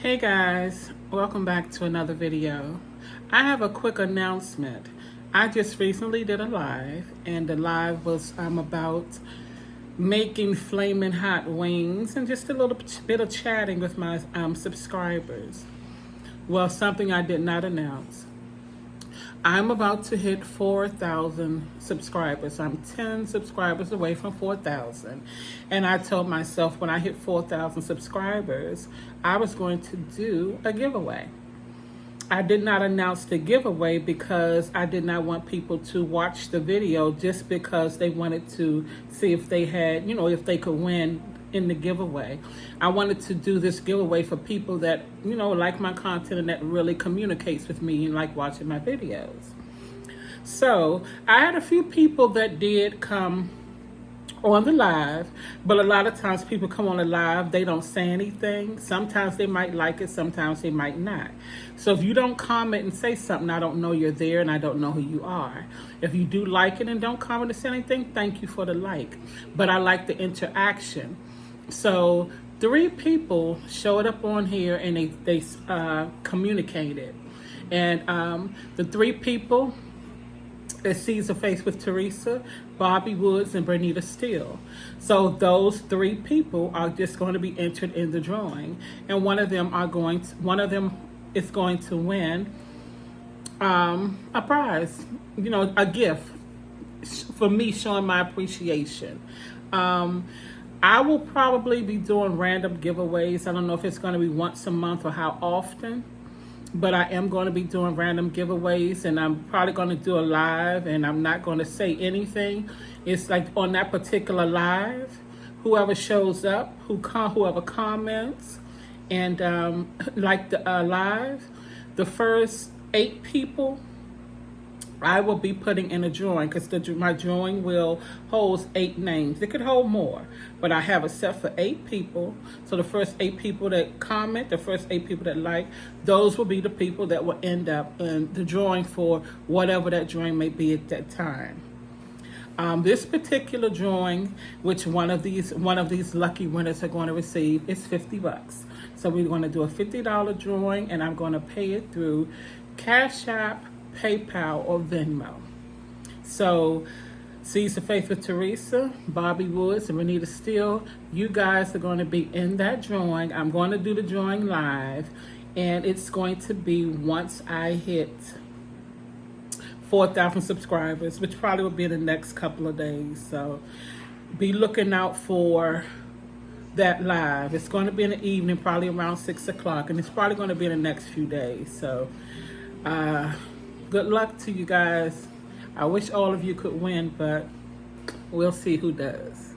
Hey guys, welcome back to another video. I have a quick announcement. I just recently did a live, and the live was about making flaming hot wings and just a little bit of chatting with my subscribers. Well, something I did not announce. I'm about to hit 4,000 subscribers. I'm 10 subscribers away from 4,000. And I told myself when I hit 4,000 subscribers, I was going to do a giveaway. I did not announce the giveaway because I did not want people to watch the video just because they wanted to see if they had, if they could win in the giveaway. I wanted to do this giveaway for people that, like my content and that really communicates with me and like watching my videos. So I had a few people that did come on the live, but a lot of times people come on the live, they don't say anything. Sometimes they might like it, sometimes they might not. So if you don't comment and say something, I don't know you're there and I don't know who you are. If you do like it and don't comment and say anything, thank you for the like. But I like the interaction. So 3 people showed up on here and they communicated. And the 3 people, it sees a face with Teresa, Bobby Woods, and Bernita Steele. So those 3 people are just going to be entered in the drawing, and one of them is going to win a prize, a gift for me showing my appreciation. I will probably be doing random giveaways. I don't know if it's going to be once a month or how often. But I am going to be doing random giveaways, and I'm probably going to do a live, and I'm not going to say anything. It's like on that particular live, whoever shows up, whoever comments, and like the live, the first 8 people, I will be putting in a drawing because my drawing will hold 8 names. It could hold more, but I have it set for 8 people. So the first 8 people that comment, the first 8 people that like, those will be the people that will end up in the drawing for whatever that drawing may be at that time. This particular drawing, which one of these lucky winners are going to receive, is $50. So we're going to do a $50 drawing, and I'm going to pay it through Cash App, PayPal, or Venmo. So Seize the Faith with Teresa, Bobby Woods, and Bernita Steele, you guys are going to be in that drawing. I'm going to do the drawing live, and it's going to be once I hit 4,000 subscribers, which probably will be in the next couple of days. So be looking out for that live. It's going to be in the evening, probably around 6 o'clock, and it's probably going to be in the next few days. So good luck to you guys. I wish all of you could win, but we'll see who does.